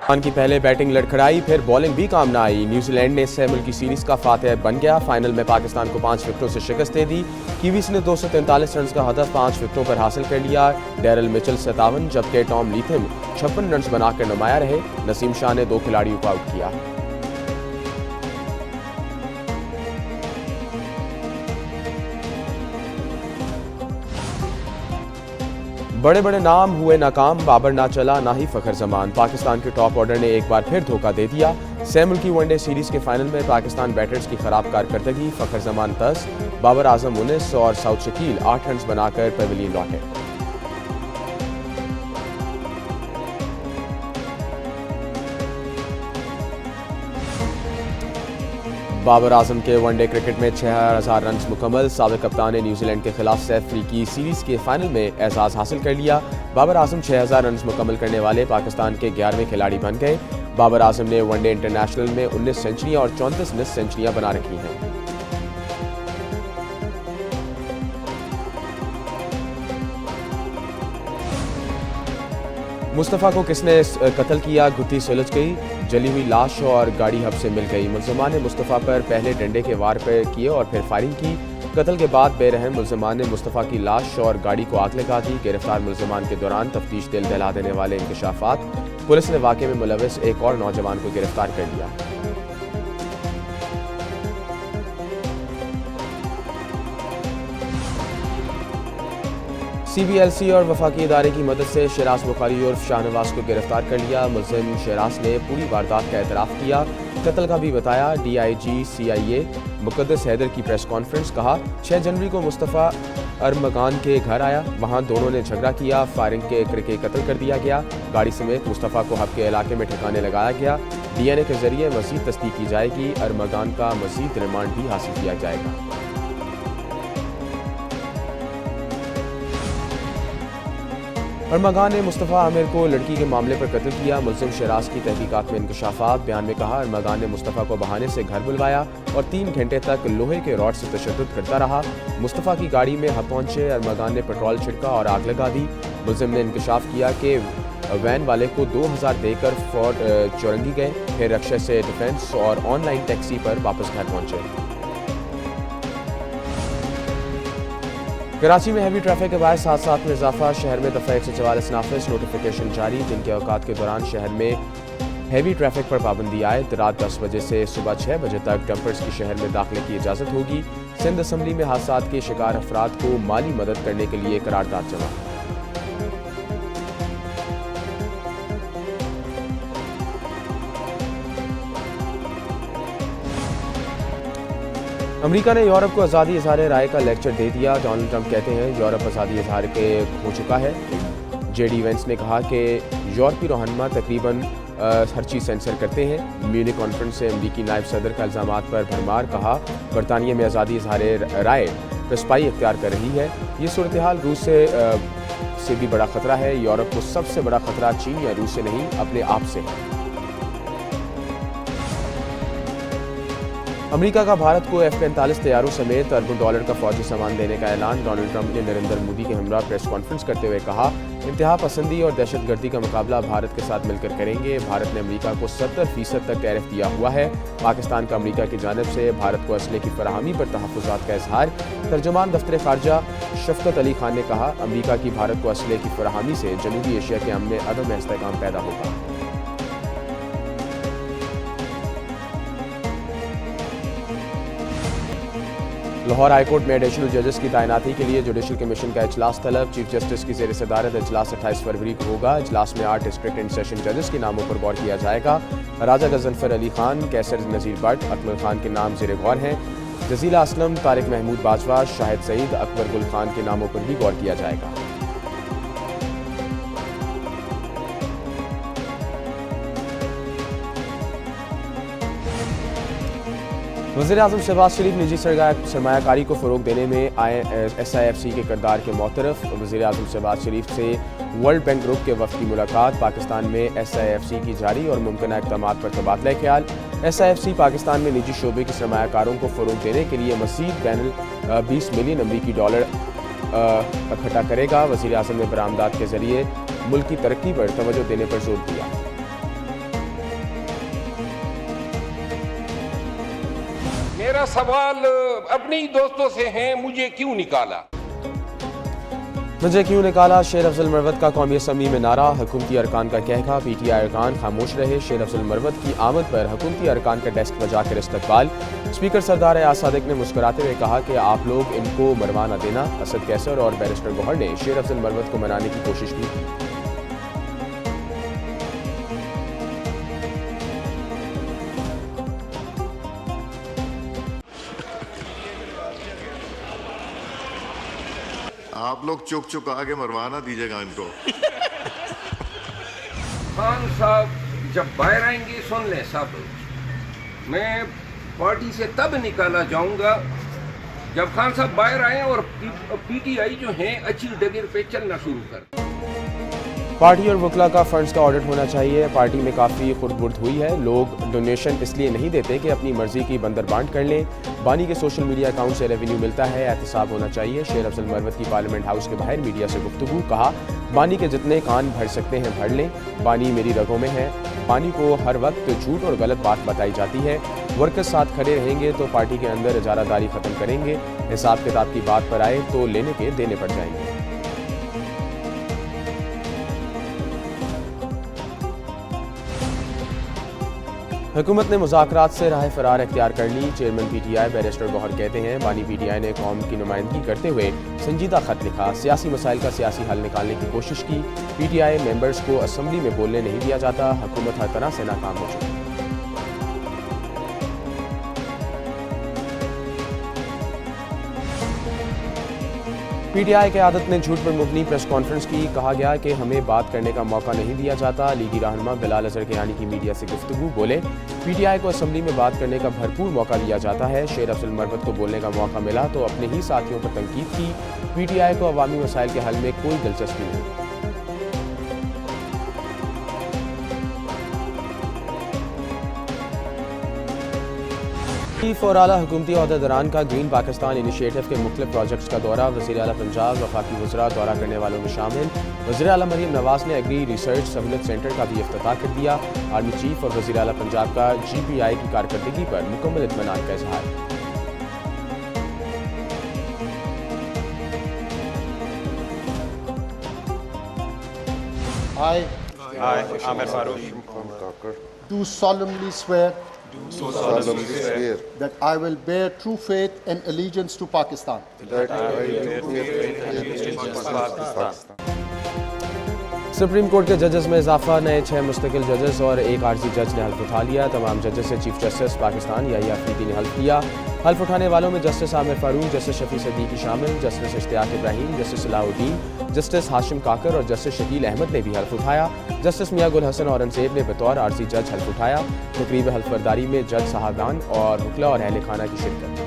पाकिस्तान की पहले बैटिंग लड़खड़ाई, फिर बॉलिंग भी काम ना आई। न्यूजीलैंड ने 6 मुल्की सीरीज का फातेह बन गया। फाइनल में पाकिस्तान को 5 विकेटों से शिकस्त दे दी। कीवीज ने 243 रन का हदफ 5 विकेटों पर हासिल कर लिया। डैरल मिचेल 57, जबकि टॉम लीथम 56 रन बनाकर नुमाया रहे। नसीम शाह ने 2 खिलाड़ियों को आउट किया। बड़े बड़े नाम हुए नाकाम, बाबर ना चला ना ही फखर जमान। पाकिस्तान के टॉप ऑर्डर ने एक बार फिर धोखा दे दिया। 6 मुल्की वनडे सीरीज के फाइनल में पाकिस्तान बैटर्स की खराब कारकर्दगी। फखर जमान 10, बाबर आजम 19 और साउथ शकील 8 रन बनाकर पेविलियन लौटे। बाबर आजम के वनडे क्रिकेट में 6000 रन मुकम्मल। साबिक कप्तान ने न्यूजीलैंड के खिलाफ सैफ अफ्रीकी सीरीज के फाइनल में एजाज हासिल कर लिया। बाबर आजम 6000 रन मुकम्मल करने वाले पाकिस्तान के 11वें खिलाड़ी बन गए। बाबर आजम ने वनडे इंटरनेशनल में 19 सेंचुरियां और 34 मिस सेंचुरियां बना रखी हैं। मुस्तफ़ा को किसने कत्ल किया, गुत्थी सुलझ गई। जली हुई लाश और गाड़ी हब से मिल गई। मुलजमान ने मुस्तफ़ा पर पहले डंडे के वार पर किए और फिर फायरिंग की। कत्ल के बाद बेरहम मुलजमान ने मुस्तफ़ा की लाश और गाड़ी को आग लगा दी। गिरफ्तार मुलजमान के दौरान तफ्तीश दिल दहला देने वाले इंकशाफात। पुलिस ने वाक़े में मुलविस एक और नौजवान को गिरफ्तार कर लिया। CBLC और वफाकी इदारे की मदद से शराज बुखारी उर्फ शाहनवाज को गिरफ्तार कर लिया। मुलजिम शराज ने पूरी वारदात का एतराफ़ किया, कत्ल का भी बताया। DIG CIA मुक़द्दस हैदर की प्रेस कॉन्फ्रेंस। कहा 6 जनवरी को मुस्तफ़ा अरमगान के घर आया, वहाँ दोनों ने झगड़ा किया। फायरिंग के करके कत्ल कर दिया गया। गाड़ी समेत मुस्तफ़ा को हब के इलाके में ठिकाने लगाया गया। DNA के जरिए मज़ीद तस्दीक की जाएगी। अरमगान का मज़ीद रिमांड भी हासिल किया जाएगा। अरमगान ने मुस्तफ़ा आमिर को लड़की के मामले पर कत्ल किया। मुलजिम शराज की तहकीकात में इंकशाफात। बयान में कहा अरमगान ने मुस्तफ़ा को बहाने से घर बुलवाया और 3 घंटे तक लोहे के रॉड से तशद्दुद करता रहा। मुस्तफ़ा की गाड़ी में हब पहुंचे अरमगान ने पेट्रोल छिड़का और आग लगा दी। मुलजिम ने इंकशाफ किया कि वैन वाले को 2000 देकर चौरंगी गए, फिर रक्षा से डिफेंस और ऑनलाइन टैक्सी पर वापस घर पहुंचे। कराची में हैवी ट्रैफिक के बाद साथ में इजाफा। शहर में दफ़ा 144 नाफिज, नोटिफिकेशन जारी। दिन के औकात के दौरान शहर में हैवी ट्रैफिक पर पाबंदी आयद। रात 10 बजे से सुबह 6 बजे तक डंपर्स की शहर में दाखिले की इजाज़त होगी। सिंध असम्बली में हादसात के शिकार अफराद को माली मदद करने के लिए करारदाद जमा। अमेरिका ने यूरोप को आज़ादी इजहार राय का लेक्चर दे दिया। डोनाल्ड ट्रंप कहते हैं यूरोप आज़ादी इजहार के हो चुका है। JD वेंस ने कहा कि यूरोपीय रहनुमा तकरीबन हर चीज़ सेंसर करते हैं। म्यूनिक कॉन्फ्रेंस से अमरीकी नायब सदर का इल्ज़ामात पर भरमार। कहा बरतानिया में आज़ादी इजहार राय पसपाई इख्तियार कर रही है। ये सूरत हाल रूस से भी बड़ा ख़तरा है। यूरोप को सबसे बड़ा ख़तरा चीन या रूस से नहीं, अपने आप से है। अमेरिका का भारत को F-45 तैयारों समेत अरबों डॉलर का फौजी सामान देने का ऐलान। डोनाल्ड ट्रंप ने नरेंद्र मोदी के हमरा प्रेस कॉन्फ्रेंस करते हुए कहा इंतहा पसंदी और दहशतगर्दी का मुकाबला भारत के साथ मिलकर करेंगे। भारत ने अमेरिका को 70% तक टैरिफ दिया हुआ है। पाकिस्तान का अमेरिका की जानिब से भारत को असले की फराहमी पर तहफ़्फ़ुज़ात का इजहार। तर्जुमान दफ्तर ख़ारजा शफ़क़त अली खान ने कहा अमेरिका की भारत को असले की फराहमी से जनूबी एशिया के अमन में अदम इस्तेहकाम पैदा होगा। लाहौर हाईकोर्ट में एडिशनल जजेस की तैनाती के लिए जुडिशल कमीशन का इजलास तलब। चीफ जस्टिस की ज़ेर सदारत इजलास 28 फरवरी को होगा। इजलास में 8 डिस्ट्रिक्ट एंड सेशन जजेस के नामों पर गौर किया जाएगा। राजा गजनफर अली खान, कैसर नज़ीर भट्ट, अकमल खान के नाम ज़ेर गौर हैं। जजीला असलम, तारिक महमूद बाजवा, शाहिद सईद, अकबर गुल खान के नामों पर भी गौर किया जाएगा। वज़ीर-ए-आज़म शहबाज शरीफ निजी सरमायाकारी को फ़रोग़ देने में SIFC के किरदार के मोतरफ। वज़ीर-ए-आज़म शहबाज शरीफ से वर्ल्ड बैंक ग्रुप के वफ़द की मुलाकात। पाकिस्तान में SIFC की जारी और मुमकिन इक़दामात पर तबादला ख्याल। SIFC पाकिस्तान में निजी शोबे की सरमायाकारों को फ़रोग़ देने के लिए मज़ीद बैनुल $20 मिलियन अमरीकी इकट्ठा करेगा। वज़ीर-ए-आज़म ने बरामदात के ज़रिए मुल्क की तरक्की पर तवज्जो देने पर जोर दिया। मेरा सवाल अपने ही दोस्तों से है, मुझे क्यों निकाला? मुझे क्यों निकाला? शेर अफजल मरवत का कौमी असम्बली में नारा, हुकूमती अरकान का कहका, PTI अरकान खामोश रहे। शेर अफजल मरवत की आमद पर हुकूमती अरकान का डेस्क बजाकर इस्तकबाल। स्पीकर सरदार एयाज सादिक ने मुस्कुराते हुए कहा कि आप लोग इनको मरवा न देना। असद कैसर और बैरिस्टर गौहर ने शेर अफजल मरवत को मनाने की कोशिश भी की। आप लोग चुक चुक आगे मरवाना दीजिएगा इनको। खान साहब जब बाहर आएंगे, सुन लें सब, मैं पार्टी से तब निकाला जाऊंगा जब खान साहब बाहर आए और PTI जो है अच्छी डगर पे चलना शुरू कर। पार्टी और वकला का फंड्स का ऑडिट होना चाहिए। पार्टी में काफ़ी खुर्द-बुर्द हुई है। लोग डोनेशन इसलिए नहीं देते कि अपनी मर्जी की बंदर बांट कर लें। बानी के सोशल मीडिया अकाउंट से रेवेन्यू मिलता है, एहतसाब होना चाहिए। शेर अफजल मरवत की पार्लियामेंट हाउस के बाहर मीडिया से गुफ्तगू, कहा बानी के जितने कान भर सकते हैं भर लें, बानी मेरी रगों में है। बानी को हर वक्त झूठ और गलत बात बताई जाती है। वर्कर्स साथ खड़े रहेंगे तो पार्टी के अंदर इजारादारी खत्म करेंगे। हिसाब किताब की बात पर आए तो लेने के देने पड़ जाएंगे। हुकूमत ने मुज़ाकरात से राह फरार इख्तियार कर ली। चेयरमैन PTI बैरिस्टर गौहर कहते हैं बानी PTI ने कौम की नुमाइंदगी करते हुए संजीदा खत लिखा, सियासी मसाइल का सियासी हल निकालने की कोशिश की। PTI मेंबर्स को असम्बली में बोलने नहीं दिया जाता। हुकूमत हर तरह से नाकाम हो चुकी। PTI क़यादत ने झूठ पर मुबनी प्रेस कॉन्फ्रेंस की। कहा गया कि हमें बात करने का मौका नहीं दिया जाता। लीगी रहनुमा बिलाल अजहर कियानी की मीडिया से गुफ्तगू, बोले PTI को असम्बली में बात करने का भरपूर मौका दिया जाता है। शेर अफजल मरवत को बोलने का मौका मिला तो अपने ही साथियों पर तनकीद की। PTI को अवामी मसाइल के हल में कोई दिलचस्पी नहीं। चीफ और आला हुकूमती अहदेदारान का ग्रीन पाकिस्तान इनिशिएटिव के मुख्तलिफ प्रोजेक्ट्स का दौरा। वज़ीर आला पंजाब वफाकी वज़रा दौरा करने वालों में शामिल। वज़ीर आला मरीम नवाज ने एग्री रिसर्च सहूलत सेंटर का भी इफ्तिताह कर दिया। आर्मी चीफ और वज़ीर आला पंजाब का GPI की कारकर्दगी पर मुकम्मल इत्मीनान का इजहार। I, Amir Farooq, do solemnly swear solemnly swear that I will bear true faith and allegiance to Pakistan. that I will bear allegiance to Pakistan. Supreme court के जजेस में इजाफा। नए 6 मुस्तकिल जजेस और 1 आर्जी जज ने हल्फ उठा लिया। तमाम जजेस से चीफ जस्टिस पाकिस्तान याहिया अफरीदी ने हल्फ लिया। हल्फ उठाने वालों में जस्टिस आमिर फारूक, जस्टिस शफी सदीकी शामिल, justice Ishtiaq Ibrahim, justice Salahuddin, justice Hashim Kakar और जस्टिस शकील अहमद ने भी हल्फ उठाया। जस्टिस मियां गुल हसन औरंगजेब ने बतौर आर्जी जज हल्फ उठाया। तकरीब हल्फ बर्दारी में जज साहबान और वकला और अहले खाना की शिरकत।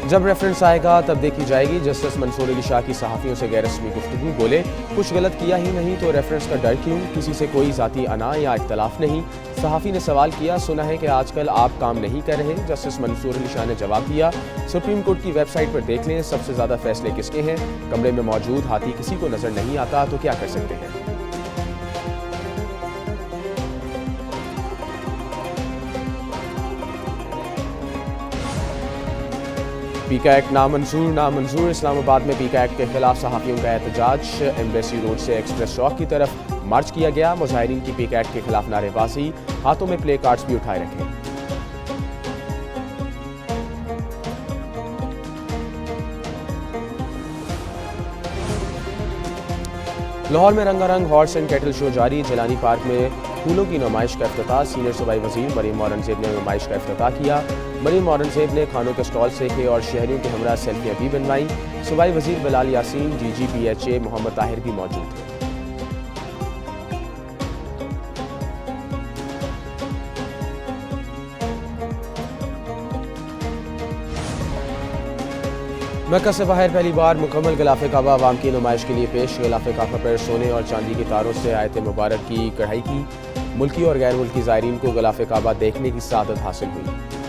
जब रेफरेंस आएगा तब देखी जाएगी। जस्टिस मंसूर अली शाह की सहाफ़ियों से गैर रस्मी गुफ्तगू, बोले कुछ गलत किया ही नहीं तो रेफरेंस का डर क्यों? किसी से कोई ज़ाती अना या इख्तलाफ नहीं। सहाफ़ी ने सवाल किया, सुना है कि आजकल आप काम नहीं कर रहे। जस्टिस मंसूर अली शाह ने जवाब दिया, सुप्रीम कोर्ट की वेबसाइट पर देख लें, सबसे ज़्यादा फैसले किसके हैं? कमरे में मौजूद हाथी किसी को नज़र नहीं आता तो क्या कर सकते हैं? पीका एक्ट नामंजूर। इस्लामाबाद में पीका एक्ट के खिलाफ सहाफ़ियों का एहतजाज। एम्बेसी रोड से एक्सप्रेस चौक की तरफ मार्च किया गया। मुजाहिरीन की पीका एक्ट के खिलाफ नारेबाजी, हाथों में प्ले कार्ड्स भी उठाए रखे। लाहौर में रंगारंग हॉर्स एंड कैटल शो जारी। जिलानी पार्क में फूलों की नुमाइश का इफ्तिताह। सीनियर सूबाई वजीर मरीम औरंगजेब ने नुमाइश का इफ्तिताह किया। मरीम औरंगजेब ने खानों के स्टॉल सेके और शहरियों के हमरा सेल्फियाँ भी बनवाई। सूबाई वजीर बिलाल यासीन, DG PHA मोहम्मद ताहिर भी मौजूद थे। मक्का से बाहर पहली बार मुकम्मल गिलाफ काबा अवाम की नुमाइश के लिए पेश। गिलाफ काबा पर सोने और चांदी की तारों से आयत मुबारक की कढ़ाई की। मुल्की और गैर मुल्की ज़ायरीन को गिलाफ काबा देखने की सआदत हासिल हुई।